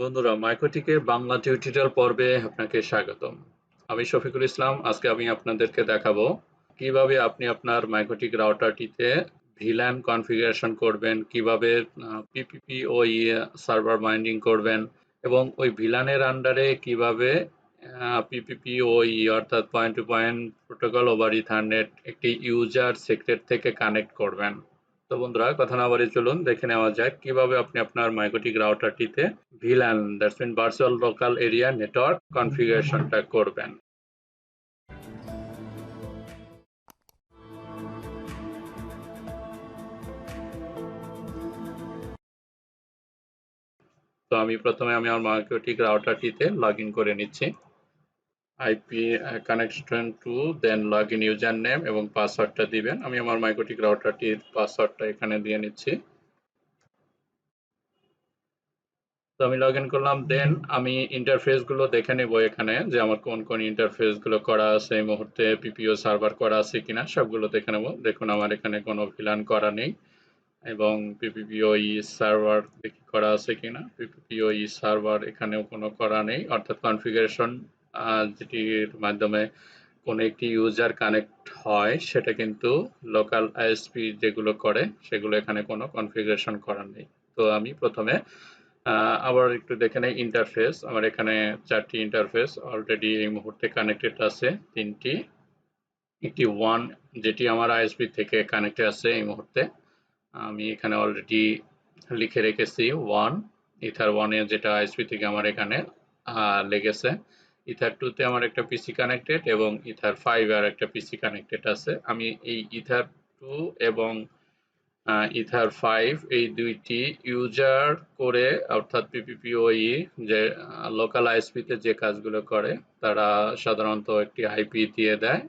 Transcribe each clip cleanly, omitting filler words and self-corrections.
বন্ধুরা, মাইক্রোটিকের বাংলা টিউটোরিয়াল পর্বে আপনাকে স্বাগতম। আমি শফিকুল ইসলাম। আজকে আমি আপনাদেরকে দেখাবো কিভাবে আপনি আপনার মাইক্রোটিক রাউটারটিতে ভিল্যান কনফিগারেশন করবেন, কিভাবে পিপিপিওই সার্ভার বাইন্ডিং করবেন এবং ওই ভিল্যানের আন্ডারে কিভাবে পিপিপিওই অর্থাৎ point to point protocol over Ethernet একটি ইউজার সিক্রেট থেকে কানেক্ট করবেন। তো বন্ধুরা, কথা না বাড়িয়ে চলুন দেখে নেওয়া যাক কিভাবে আপনি আপনার মাইক্রোটিক রাউটারটিতে VLAN that's mean virtual local area network কনফিগারেশনটা করবেন। তো আমি প্রথমে আমার মাইক্রোটিক রাউটারটিতে লগ ইন করে নিচ্ছি। IP connection to then log in user name এবং পাসওয়ার্ডটা দিবেন। আমি আমার মাইক্রোটিক রাউটারটির পাসওয়ার্ডটা এখানে দিয়ে নিচ্ছি। তো আমি লগ ইন করলাম। দেন আমি ইন্টারফেস গুলো দেখে নেব এখানে যে আমার কোন কোন ইন্টারফেস গুলো করা আছে, এই মুহূর্তে পিপিও সার্ভার করা আছে কিনা সবগুলো দেখে নেব। দেখুন আমার এখানে কোনো ভিলান করা নেই এবং পিপিপিওই সার্ভার দেখি করা আছে কিনা। পিপিপিওই সার্ভার এখানেও কোনো করা নেই, অর্থাৎ কনফিগারেশন যেটির মাধ্যমে কোনো একটি ইউজার কানেক্ট হয় সেটা কিন্তু লোকাল আইএসপি যেগুলো করে সেগুলো এখানে কোনো কনফিগারেশন করা নেই। তো আমি প্রথমে আবার একটু দেখে নেই ইন্টারফেস। আমার এখানে 4টি ইন্টারফেস অলরেডি এই মুহূর্তে কানেক্টেড আছে, 3টি। একটি 1 যেটি আমার আইএসপি থেকে কানেক্টেড আছে এই মুহূর্তে। আমি এখানে অলরেডি লিখে রেখেছি 1 ইথার 1 এ, যেটা আইএসপি থেকে আমার এখানে লেগেছে। ইথার 2 তে আমার একটা পিসি কানেক্টেড এবং ইথার 5 আর একটা পিসি কানেক্টেড আছে। আমি এই ইথার 2 এবং ইথার 5 এই দুইটি ইউজার করে, অর্থাৎ পিপিপিওই যে লোকাল আইএসপি তে যে কাজগুলো করে তারা সাধারণত একটি আইপি দিয়ে দেয়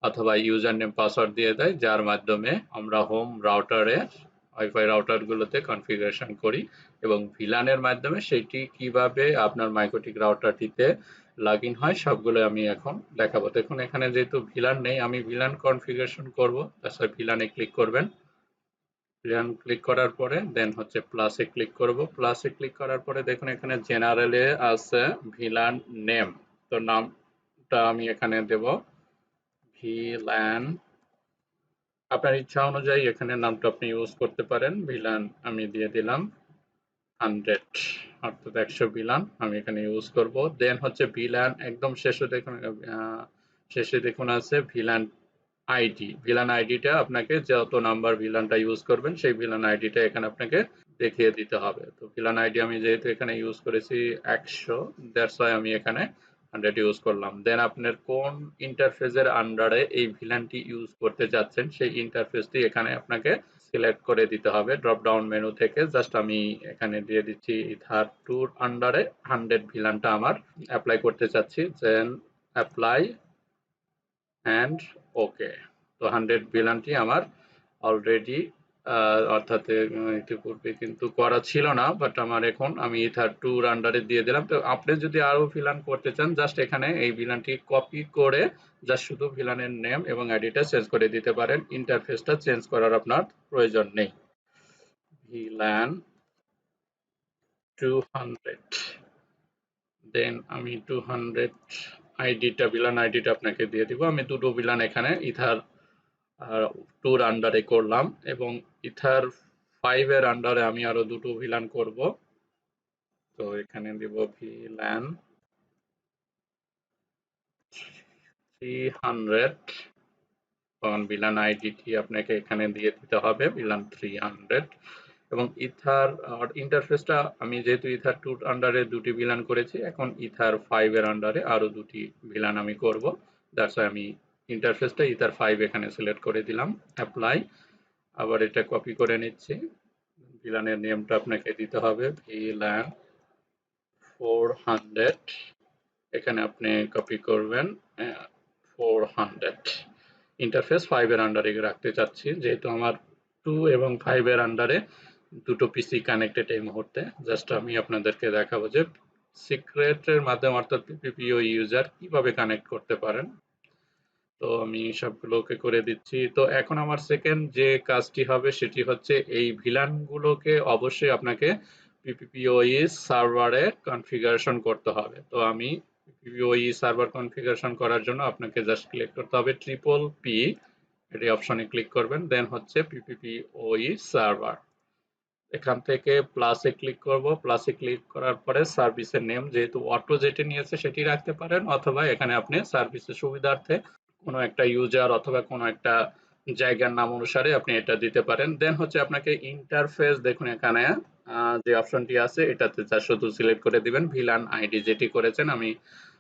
অথবা ইউজার নেম পাসওয়ার্ড দিয়ে দেয়, যার মাধ্যমে আমরা হোম রাউটারে ওয়াইফাই রাউটারগুলোতে কনফিগারেশন করি এবং ভিলানের মাধ্যমে সেটি কিভাবে আপনার মাইক্রোটিক রাউটারটিতে লগ ইন হয় সবগুলো আমি এখন দেখাবো। দেখুন এখানে যেহেতু ভিলান নেই, আমি ভিলান কনফিগারেশন করব। তাছাড়া ভিলানে ক্লিক করবেন। ভিলান ক্লিক করার পরে দেন হচ্ছে প্লাসে ক্লিক করব। প্লাসে ক্লিক করার পরে দেখুন এখানে জেনারেলে আছে ভিলান নেম। তো নামটা আমি এখানে দেব VLAN। আপনার ইচ্ছা অনুযায়ী এখানে নামটা আপনি ইউজ করতে পারেন। VLAN আমি দিয়ে দিলাম 100, অর্থাৎ 100 VLAN আমি এখানে ইউজ করব। দেন হচ্ছে VLAN একদম শেষে দেখুন আছে VLAN আইডি। VLAN আইডিটা আপনাকে যত নাম্বার VLANটা ইউজ করবেন সেই VLAN আইডিটা এখানে আপনাকে দেখিয়ে দিতে হবে। তো VLAN আইডি আমি যেহেতু এখানে ইউজ করেছি 100, দ্যাটস ওয়াই আমি এখানে 100 ইউজ করলাম। দেন আপনার কোন ইন্টারফেসের আন্ডারে এই ভিলানটি ইউজ করতে যাচ্ছেন সেই ইন্টারফেসটি এখানে আপনাকে সিলেক্ট করে দিতে হবে ড্রপ ডাউন মেনু থেকে। জাস্ট আমি এখানে দিয়ে দিচ্ছি ইথার 2 আন্ডারে 100 ভিলানটা আমার অ্যাপ্লাই করতে চাচ্ছি। Then apply and okay. তো 100 ভিলানটি আমার অলরেডি অর্থাৎ ইতিপূর্বে কিন্তু করা ছিল না, বাট আমার এখন আমি ইথার 2 আন্ডারে দিয়ে দিলাম। তো আপনি যদি আরো ভিলান করতে চান জাস্ট এখানে এই ভিলানটি কপি করে জাস্ট শুধু ভিলানের নেম এবং আইডিটা চেঞ্জ করে দিতে পারেন। ইন্টারফেসটা চেঞ্জ করার আপনার প্রয়োজন নেই। ভিলান 200, দেন আমি 200 আইডিটা ভিলান আইডিটা আপনাকে দিয়ে দিব। আমি দুটো ভিলান এখানে ইথার 2 আন্ডারে করলাম এবং ইথার 5 এর আন্ডারে আমি আরো দুটো ভিলান করব। তো এখানে দিব VLAN 300 এবং ভিলান আইডিটি আপনাকে এখানে দিয়ে দিতে হবে VLAN 300 এবং ইথার ইন্টারফেসটা আমি যেহেতু ইথার 2 আন্ডারে দুটি ভিলান করেছি, এখন ইথার 5 এর আন্ডারে আরো দুটি ভিলান আমি করব। দ্যাটস ওয়াই আমি ইন্টারফেসটা ইথার 5 এখানে সিলেক্ট করে দিলাম। অ্যাপ্লাই। আবার এটা কপি করে নিচ্ছি। ভিলানের নেমটা আপনাকে দিতে হবে VLAN 400, এখানে আপনি কপি করবেন 400। ইন্টারফেস 5 এর আন্ডারে রাখতে চাচ্ছি যেহেতু আমার 2 এবং 5 এর আন্ডারে দুটো পিসি কানেক্টেড এই মুহূর্তে। জাস্ট আমি আপনাদেরকে দেখাবো যে সিক্রেটের মাধ্যমে অর্থাৎ পিপিপিও ইউজার কিভাবে কানেক্ট করতে পারেন। তো আমি সবগুলোকে করে দিচ্ছি। তো এখন আমার সেকেন্ড যে কাজটি হবে সেটি হচ্ছে এই ভিলানগুলোকে অবশ্যই আপনাকে PPPoE সার্ভারে কনফিগারেশন করতে হবে। তো আমি PPPoE সার্ভার কনফিগারেশন করার জন্য আপনাকে জাস্ট ক্লিক করতে হবে ট্রিপল পি, এটি অপশনে ক্লিক করবেন, দেন হচ্ছে PPPoE সার্ভার। এখান থেকে প্লাসে ক্লিক করব, প্লাসে ক্লিক করার পরে সার্ভিসের নেম যেহেতু অটো যেটি নিয়েছে সেটি রাখতে পারেন, অথবা এখানে আপনি সার্ভিসের সুবিধার্থে কোনো একটা ইউজার অথবা কোনো একটা জায়গার নাম অনুসারে আপনি এটা দিতে পারেন। দেন হচ্ছে আপনাকে ইন্টারফেস, দেখুন এখানে যে অপশনটি আছে এটাতে যা শুধু সিলেক্ট করে দিবেন ভিলান আইডি যেটি করেছেন, আমি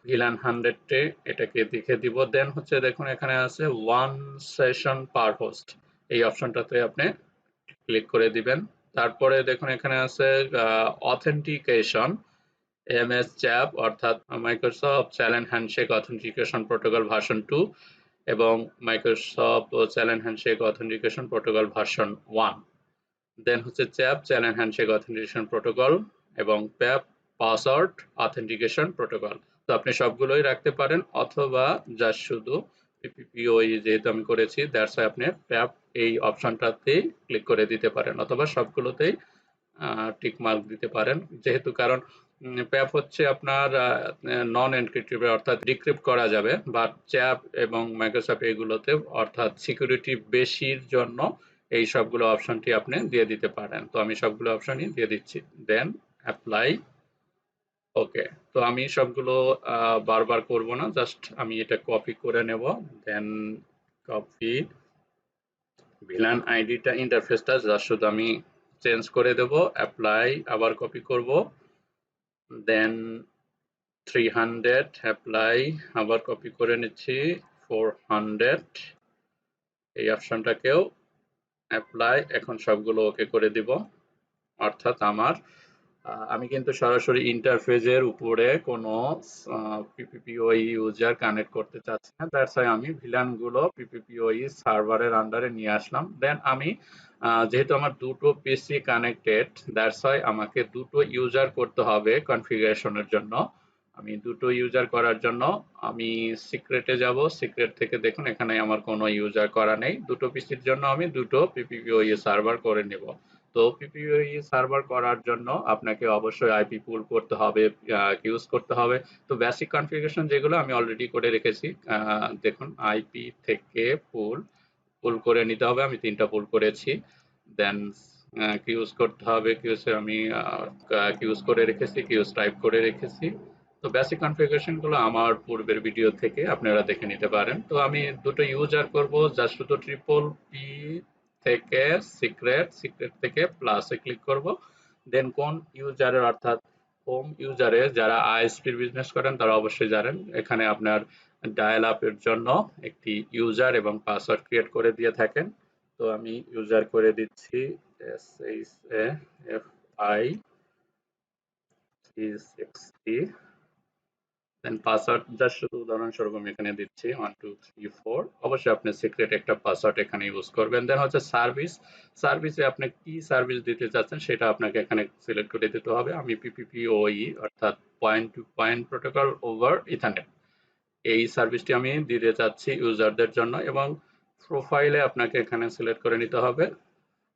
ভিলান 100 এটাকে লিখে দিব। দেন হচ্ছে দেখুন এখানে আছে ওয়ান সেশন পার হোস্ট, এই অপশনটাতে আপনি ক্লিক করে দিবেন। তারপরে দেখুন এখানে আছে অথেন্টিকেশন এমএস চ্যাপ অর্থাৎ Microsoft challenge handshake authentication protocol version 2 এবং Microsoft challenge handshake authentication protocol version 1। দেন হচ্ছে chap challenge handshake authentication protocol এবং প্যাপ পাসওয়ার্ড অথেন্টিকেশন প্রোটোকল। তো আপনি সবগুলোই রাখতে পারেন, অথবা জাস্ট শুধু পিপিপিওই যেহেতু আমি করেছি দ্যাটস ওয়াই আপনি প্যাপ এই অপশনটাতে ক্লিক করে দিতে পারেন, অথবা সবগুলোতেই টিক মার্ক দিতে পারেন, যেহেতু কারণ প্যাপ হচ্ছে আপনার নন এনক্রিপ্টেবল অর্থাৎ ডিক্রিপ্ট করা যাবে, বাট চ্যাপ এবং মাইক্রোসফট এগুলোতে অর্থাৎ সিকিউরিটি বেশির জন্য এই সবগুলো অপশনটি আপনি দিয়ে দিতে পারেন। তো আমি সবগুলো অপশনই দিয়ে দিচ্ছি, দেন অ্যাপ্লাই। ওকে, তো আমি সবগুলো বারবার করব না, জাস্ট আমি এটা কপি করে নেব, দেন কপি ভিলান আইডিটা ইন্টারফেসটা জাস্ট শুধু আমি চেঞ্জ করে দেব, অ্যাপ্লাই আবার কপি করব, দেন 300 অ্যাপ্লাই আবার কপি করে নিচ্ছি 400, এই অপশনটাকেও অ্যাপ্লাই, এখন সবগুলো ওকে করে দিব। অর্থাৎ আমি কিন্তু সরাসরি ইন্টারফেসের উপরে কোনো পিপিপিওই ইউজার কানেক্ট করতে চাচ্ছি না, দ্যাটস ওয়াই আমি ভিলানগুলো পিপিপিওই সার্ভারের আন্ডারে নিয়ে আসলাম। দেন আমি যেহেতু আমার দুটো পিসি কানেক্টেড, দ্যাটস ওয়াই আমাকে দুটো ইউজার করতে হবে কনফিগারেশনের জন্য। আমি দুটো ইউজার করার জন্য আমি সিক্রেটে যাব, সিক্রেট থেকে দেখুন এখানে আমার কোনো ইউজার করা নেই, দুটো পিসির জন্য আমি দুটো পিপিপিওই সার্ভার করে নেব। তো পিপিপিওই সার্ভার করার জন্য আপনাকে অবশ্যই আইপি পুল করতে হবে, ইউজ করতে হবে। তো বেসিক কনফিগারেশন যেগুলো আমি অলরেডি করে রেখেছি, দেখুন আইপি থেকে পুল করে নিতে হবে, আমি 3টা পুল করেছি। দেন কিউজ করতে হবে, কিউজে আমি কিউজ করে রেখেছি, কিউজ টাইপ করে রেখেছি। তো বেসিক কনফিগারেশন গুলো আমার পূর্বের ভিডিও থেকে আপনারা দেখে নিতে পারেন। তো আমি দুটো ইউজার করব, জাস্ট শুধু ট্রিপল পি থেকে সিক্রেট, সিক্রেট থেকে প্লাসে ক্লিক করব। দেন কোন ইউজারের অর্থাৎ হোম ইউজারে যারা আইএসপির বিজনেস করেন তারা অবশ্যই জানেন এখানে আপনার ডায়াল আপের জন্য একটি ইউজার এবং পাসওয়ার্ড ক্রিয়েট করে দিয়ে থাকেন। তো আমি ইউজার করে দিচ্ছি SHAFI360, দেন পাসওয়ার্ড জাস্ট শুধু উদাহরণস্বরূপ আমি এখানে দিচ্ছি 1234। অবশ্যই আপনি সিক্রেট একটা পাসওয়ার্ড এখানে ইউজ করবেন। দেন হচ্ছে সার্ভিস, সার্ভিসে আপনি কি সার্ভিস দিতে চাচ্ছেন সেটা আপনাকে এখানে সিলেক্ট করে দিতে হবে। আমি পিপিপিওই অর্থাৎ point to point protocol over Ethernet, এই সার্ভিসটি আমি দিতে চাচ্ছি ইউজারদের জন্য, এবং প্রোফাইলে আপনাকে এখানে সিলেক্ট করে নিতে হবে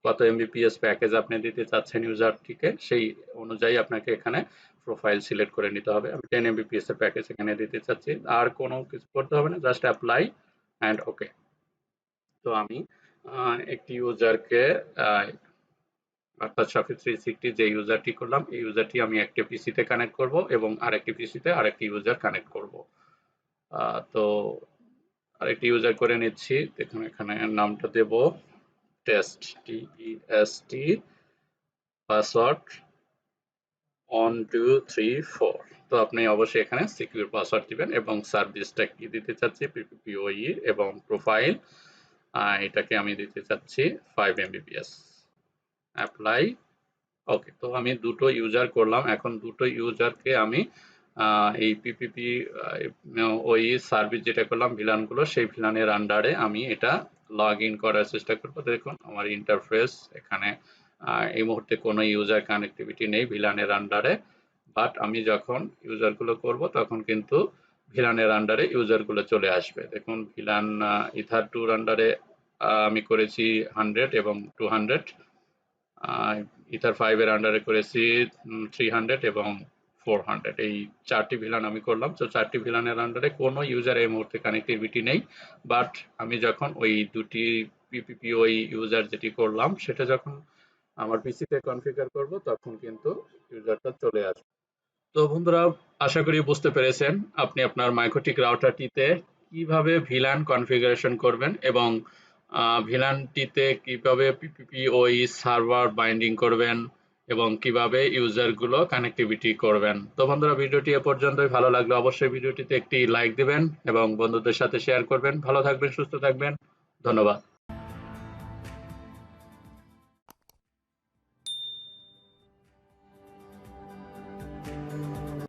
কত এমবিপিএস প্যাকেজ আপনি দিতে চাচ্ছেন ইউজারটিকে, সেই অনুযায়ী আপনাকে এখানে প্রোফাইল সিলেক্ট করে নিতে হবে। আমি 10 এমবিপিএস এর প্যাকেজ এখানে দিতে চাচ্ছি, আর কোনো কিছু করতে হবে না, জাস্ট অ্যাপ্লাই অ্যান্ড ওকে। তো আমি একটি ইউজারকে অর্থাৎ শাফি 360 যে ইউজারটি করলাম এই ইউজারটি আমি একটা পিসিতে কানেক্ট করব এবং আরেকটি পিসিতে আরেকটি ইউজার কানেক্ট করব। তো আরেকটি ইউজার করে নিচ্ছি, দেখুন এখানে নামটা দেব টেস্ট, TEST, পাসওয়ার্ড 1234। তো আপনি অবশ্যই এখানে সিকিউর পাসওয়ার্ড দিবেন এবং সার্ভিসটা কি দিতে চাচ্ছি পিপিপিওই এবং প্রোফাইল এটাকে আমি দিতে চাচ্ছি 5 এমবিপিএস, অ্যাপ্লাই ওকে। তো আমি দুটো ইউজার করলাম, এখন দুটো ইউজারকে আমি এই পিপিপি ওই সার্ভিস যেটা করলাম ভিলানগুলো সেই ভিলানের আন্ডারে আমি এটা লগ ইন করার চেষ্টা করব। দেখুন আমার ইন্টারফেস এখানে এই মুহূর্তে কোনো ইউজার কানেক্টিভিটি নেই ভিলানের আন্ডারে, বাট আমি যখন ইউজারগুলো করব তখন কিন্তু ভিলানের আন্ডারে ইউজারগুলো চলে আসবে। দেখুন ভিলান ইথার টুর আন্ডারে আমি করেছি 100 এবং 200, ইথার 5 এর আন্ডারে করেছি 300 এবং 400 এই 4টি ভিলান আমি করলাম। তো 4টি ভিলানের আন্ডারে কোনো ইউজার এই মুহূর্তে কানেক্টিভিটি নেই। বাট আমি যখন ওই দুটি পিপিপিওই ইউজার যেটি করলাম সেটা যখন আমার পিসিতে কনফিগার করব তখন কিন্তু ইউজারটা চলে আসবে। তো বন্ধুরা, আশা করি বুঝতে পেরেছেন আপনি আপনার মাইক্রোটিক রাউটারটিতে কিভাবে ভিলান কনফিগারেশন করবেন এবং ভিলানটিতে কিভাবে পিপিপিওই সার্ভার বাইন্ডিং করবেন এবং কিভাবে ইউজারগুলো কানেক্টিভিটি করবেন। তো বন্ধুরা, ভিডিওটি এ পর্যন্তই। ভালো লাগলে অবশ্যই ভিডিওটিতে একটি লাইক দিবেন এবং বন্ধুদের সাথে শেয়ার করবেন। ভালো থাকবেন, সুস্থ থাকবেন। ধন্যবাদ।